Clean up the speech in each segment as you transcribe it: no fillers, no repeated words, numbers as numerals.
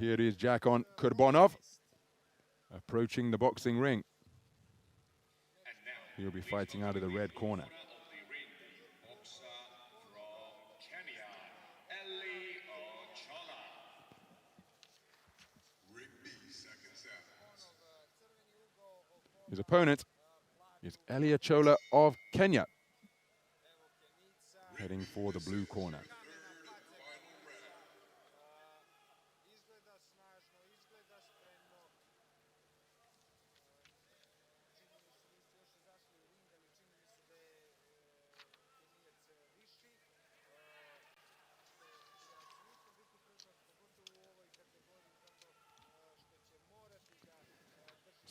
here is Jakhon QURBONOV approaching the boxing ring. He'll be fighting out of the red corner. His opponent is Elly OCHOLA of Kenya, heading for the blue corner.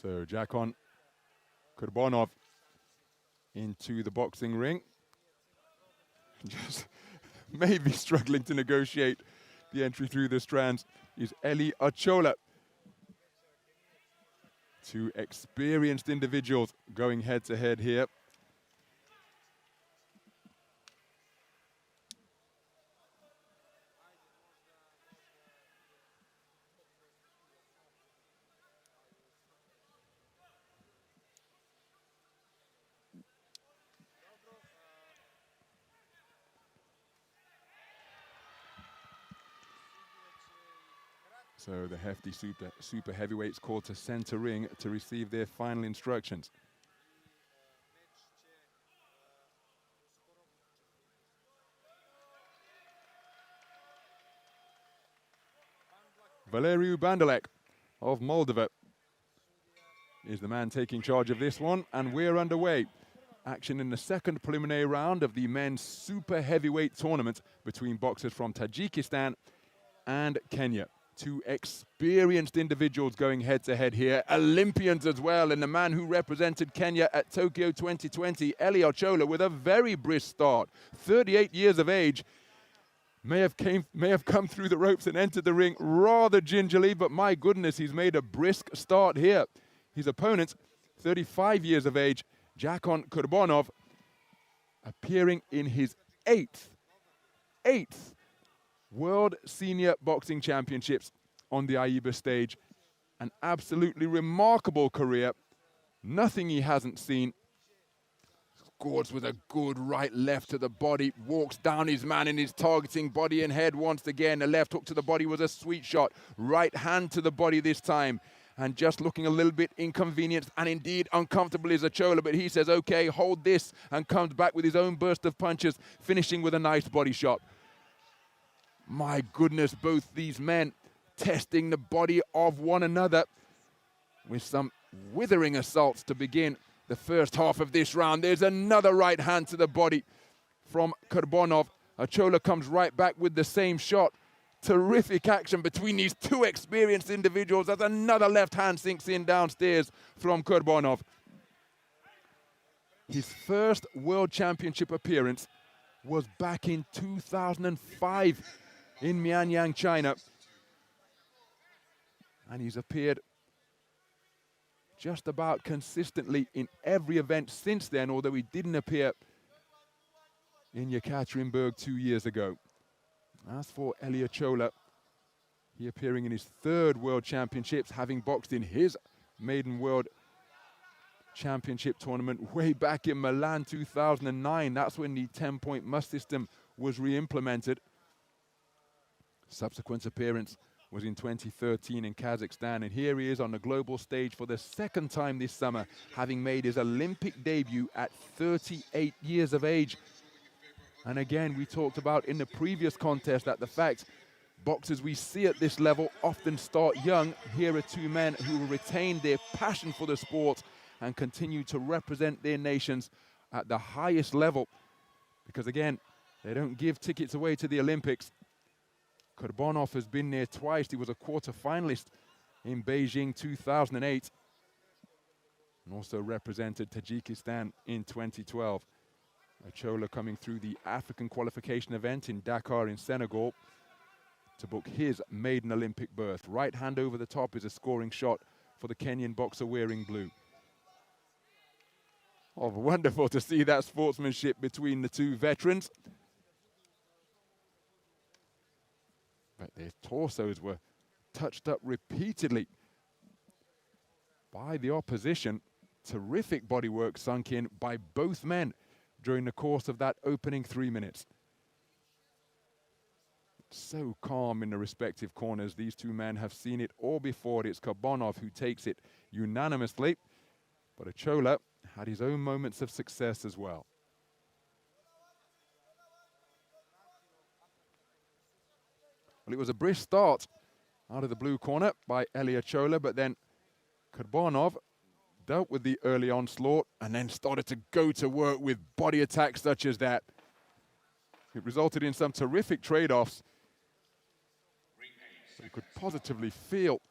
So Jakhon QURBONOV into the boxing ring. Just maybe struggling to negotiate the entry through the strands is Elly OCHOLA. Two experienced individuals going head to head here. So the hefty super heavyweights called to center ring to receive their final instructions. Valeriu Bandalek of Moldova is the man taking charge of this one, and we're underway. Action in the second preliminary round of the men's super heavyweight tournament between boxers from Tajikistan and Kenya. Two experienced individuals going head to head here, Olympians as well, and the man who represented Kenya at Tokyo 2020, Elly OCHOLA, with a very brisk start, 38 years of age. May have come through the ropes and entered the ring rather gingerly, but my goodness, he's made a brisk start here. His opponent, 35 years of age, Jakhon QURBONOV, appearing in his eighth World Senior Boxing Championships on the AIBA stage. An absolutely remarkable career. Nothing he hasn't seen. Scores with a good right left to the body. Walks down his man and is targeting body and head once again. The left hook to the body was a sweet shot. Right hand to the body this time. And just looking a little bit inconvenienced and indeed uncomfortable is OCHOLA, but he says, okay, hold this, and comes back with his own burst of punches, finishing with a nice body shot. My goodness, both these men testing the body of one another with some withering assaults to begin the first half of this round. There's another right hand to the body from QURBONOV. OCHOLA comes right back with the same shot. Terrific action between these two experienced individuals as another left hand sinks in downstairs from QURBONOV. His first World Championship appearance was back in 2005 in Mianyang, China. And he's appeared just about consistently in every event since then, although he didn't appear in Yekaterinburg 2 years ago. As for Elly OCHOLA, he appearing in his third World Championships, having boxed in his maiden World Championship tournament way back in Milan 2009. That's when the 10-point must system was re-implemented. Subsequent appearance was in 2013 in Kazakhstan, and here he is on the global stage for the second time this summer, having made his Olympic debut at 38 years of age. And again, we talked about in the previous contest that the fact boxers we see at this level often start young. Here are two men who retain their passion for the sport and continue to represent their nations at the highest level. Because again, they don't give tickets away to the Olympics. QURBONOV has been there twice. He was a quarter-finalist in Beijing 2008 and also represented Tajikistan in 2012. OCHOLA coming through the African qualification event in Dakar in Senegal to book his maiden Olympic berth. Right hand over the top is a scoring shot for the Kenyan boxer wearing blue. Oh, wonderful to see that sportsmanship between the two veterans. But their torsos were touched up repeatedly by the opposition. Terrific bodywork sunk in by both men during the course of that opening 3 minutes. So calm in the respective corners. These two men have seen it all before. It's QURBONOV who takes it unanimously, but OCHOLA had his own moments of success as well. Well, it was a brisk start out of the blue corner by Elly OCHOLA, but then QURBONOV dealt with the early onslaught and then started to go to work with body attacks such as that. It resulted in some terrific trade-offs. So you could positively feel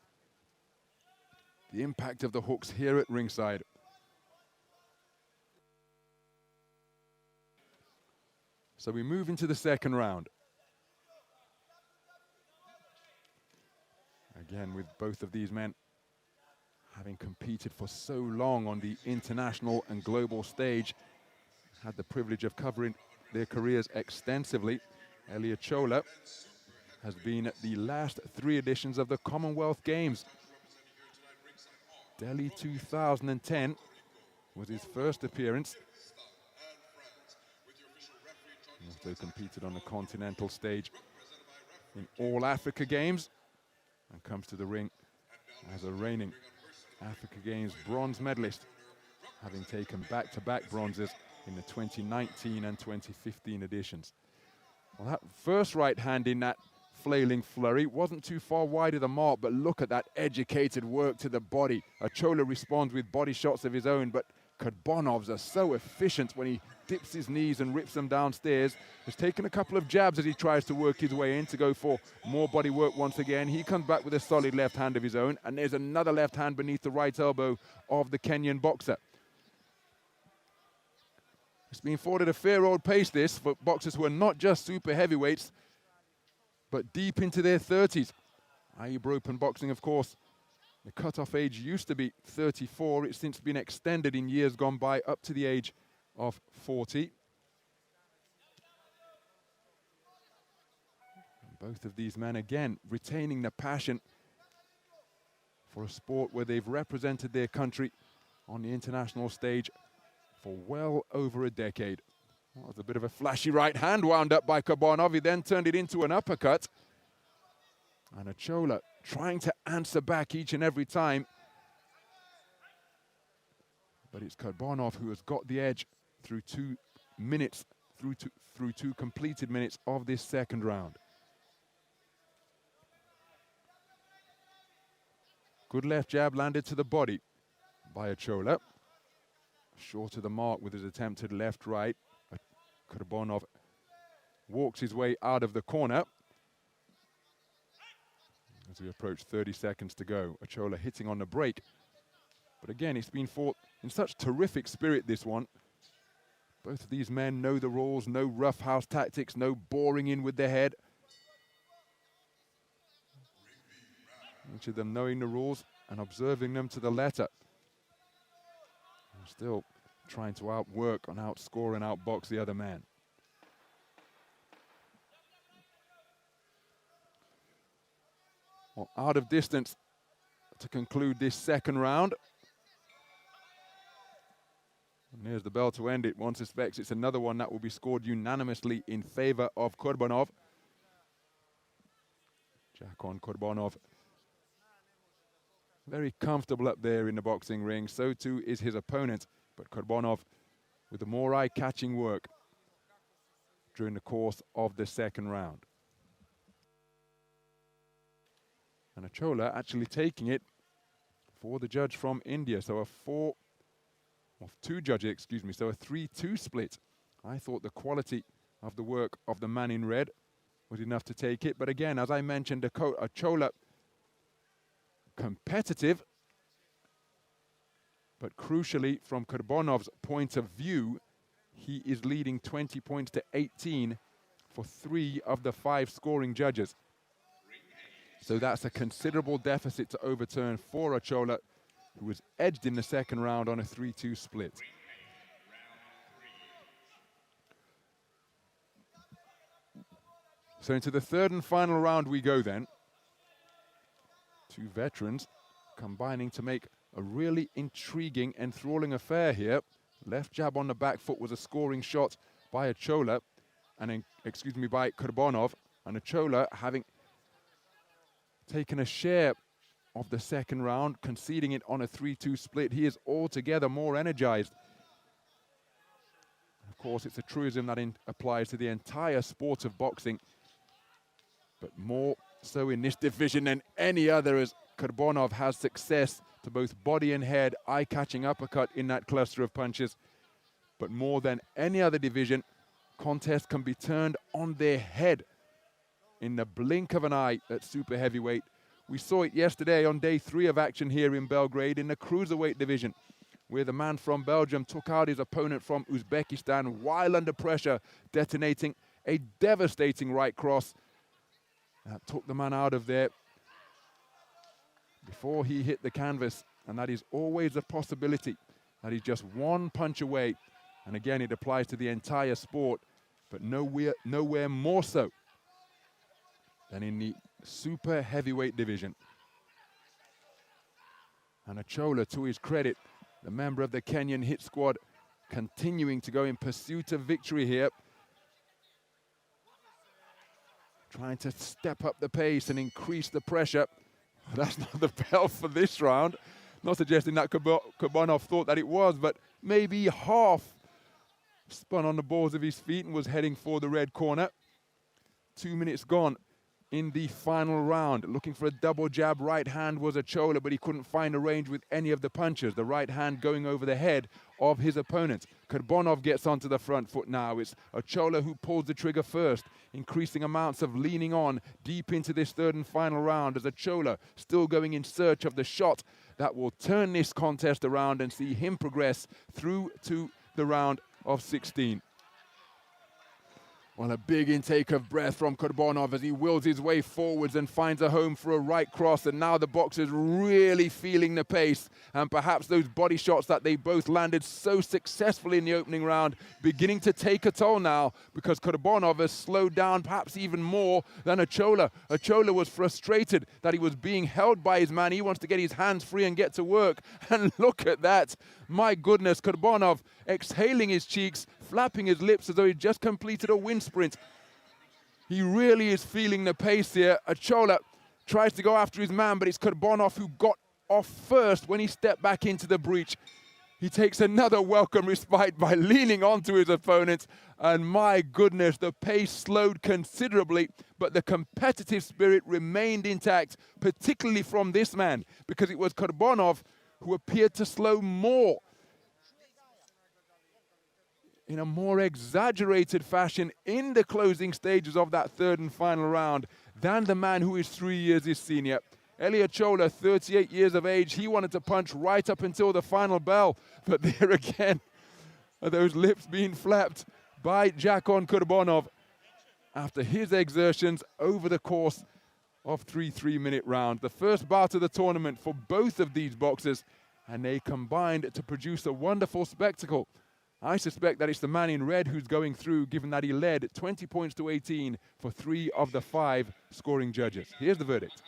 the impact of the hooks here at ringside. So we move into the second round. Again, with both of these men having competed for so long on the international and global stage, had the privilege of covering their careers extensively. Elly OCHOLA has been at the last 3 editions of the Commonwealth Games. Delhi 2010 was his first appearance. He also competed on the continental stage in all Africa Games and comes to the ring as a reigning Africa Games bronze medalist, having taken back-to-back bronzes in the 2019 and 2015 editions. Well, that first right hand in that flailing flurry wasn't too far wide of the mark, but look at that educated work to the body. OCHOLA responds with body shots of his own, but QURBONOV's are so efficient when he dips his knees and rips them downstairs. He's taken a couple of jabs as he tries to work his way in to go for more body work once again. He comes back with a solid left hand of his own, and there's another left hand beneath the right elbow of the Kenyan boxer. It's been fought at a fair old pace, this, for boxers who are not just super heavyweights, but deep into their 30s. AIBA Open boxing, of course, the cutoff age used to be 34. It's since been extended in years gone by up to the age of 40. And both of these men, again, retaining the passion for a sport where they've represented their country on the international stage for well over a decade. That was a bit of a flashy right hand wound up by QURBONOV. He then turned it into an uppercut. And OCHOLA trying to answer back each and every time. But it's QURBONOV who has got the edge through 2 minutes, through two completed minutes of this second round. Good left jab landed to the body by OCHOLA. Short of the mark with his attempted left-right. QURBONOV walks his way out of the corner as we approach 30 seconds to go. OCHOLA hitting on the break. But again, it's been fought in such terrific spirit, this one. Both of these men know the rules, no roughhouse tactics, no boring in with the head. Each of them knowing the rules and observing them to the letter. Still trying to outwork and outscore and outbox the other man. Well, out of distance to conclude this second round. And there's the bell to end it. One suspects it's another one that will be scored unanimously in favor of QURBONOV. Jakhon QURBONOV, very comfortable up there in the boxing ring. So too is his opponent. But QURBONOV with the more eye-catching work during the course of the second round. And OCHOLA actually taking it for the judge from India. So two judges, excuse me, so a 3-2 split. I thought the quality of the work of the man in red was enough to take it. But again, as I mentioned, OCHOLA competitive, but crucially, from QURBONOV's point of view, he is leading 20 points to 18 for 3 of the 5 scoring judges. So that's a considerable deficit to overturn for OCHOLA, who was edged in the second round on a 3-2 split. So into the third and final round we go then. Two veterans combining to make a really intriguing, enthralling affair here. Left jab on the back foot was a scoring shot by OCHOLA, and by QURBONOV, and OCHOLA having taken a share of the second round, conceding it on a 3-2 split. He is altogether more energized. Of course, it's a truism that applies to the entire sport of boxing, but more so in this division than any other, as QURBONOV has success to both body and head, eye-catching uppercut in that cluster of punches. But more than any other division, contests can be turned on their head in the blink of an eye at super heavyweight. We saw it yesterday on day 3 of action here in Belgrade in the cruiserweight division, where the man from Belgium took out his opponent from Uzbekistan while under pressure, detonating a devastating right cross. That took the man out of there before he hit the canvas, and that is always a possibility. That is just one punch away, and again it applies to the entire sport, but nowhere more so than in the super heavyweight division. And OCHOLA, to his credit, the member of the Kenyan hit squad, continuing to go in pursuit of victory here, trying to step up the pace and increase the pressure. That's not the bell for this round. Not suggesting that QURBONOV thought that it was, but maybe half spun on the balls of his feet and was heading for the red corner. 2 minutes gone in the final round. Looking for a double jab right hand was OCHOLA, but he couldn't find a range with any of the punches. The right hand going over the head of his opponent. QURBONOV gets onto the front foot now. It's OCHOLA who pulls the trigger first, increasing amounts of leaning on deep into this third and final round, as OCHOLA still going in search of the shot that will turn this contest around and see him progress through to the round of 16. Well, a big intake of breath from QURBONOV as he wills his way forwards and finds a home for a right cross. And now the boxers really feeling the pace. And perhaps those body shots that they both landed so successfully in the opening round beginning to take a toll now, because QURBONOV has slowed down perhaps even more than OCHOLA. OCHOLA was frustrated that he was being held by his man. He wants to get his hands free and get to work. And look at that. My goodness, QURBONOV exhaling his cheeks, flapping his lips as though he just completed a wind sprint. He really is feeling the pace here. OCHOLA tries to go after his man, but it's QURBONOV who got off first when he stepped back into the breach. He takes another welcome respite by leaning onto his opponent. And my goodness, the pace slowed considerably, but the competitive spirit remained intact, particularly from this man, because it was QURBONOV who appeared to slow more, in a more exaggerated fashion in the closing stages of that third and final round, than the man who is 3 years his senior. Elly, 38 years of age, he wanted to punch right up until the final bell, but there again are those lips being flapped by Jakhon QURBONOV after his exertions over the course of 3 3-minute rounds. The first bout of the tournament for both of these boxers, and they combined to produce a wonderful spectacle. I suspect that it's the man in red who's going through, given that he led 20 points to 18 for 3 of the 5 scoring judges. Here's the verdict.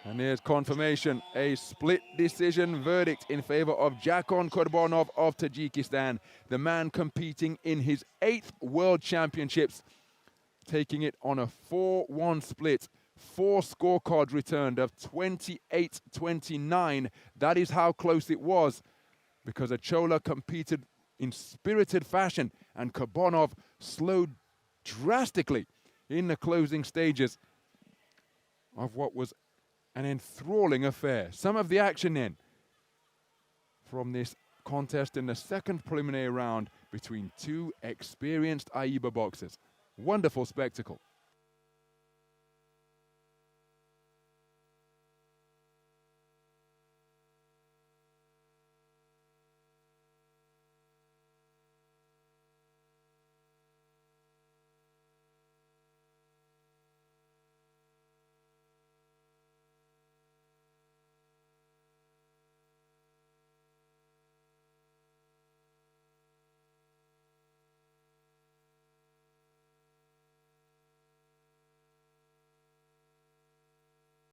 And here's confirmation, a split decision verdict in favor of Jakhon QURBONOV of Tajikistan, the man competing in his 8th World Championships, taking it on a 4-1 split. 4 scorecards returned of 28-29. That is how close it was, because OCHOLA competed in spirited fashion and QURBONOV slowed drastically in the closing stages of what was an enthralling affair. Some of the action then from this contest in the second preliminary round between 2 experienced AIBA boxers. Wonderful spectacle.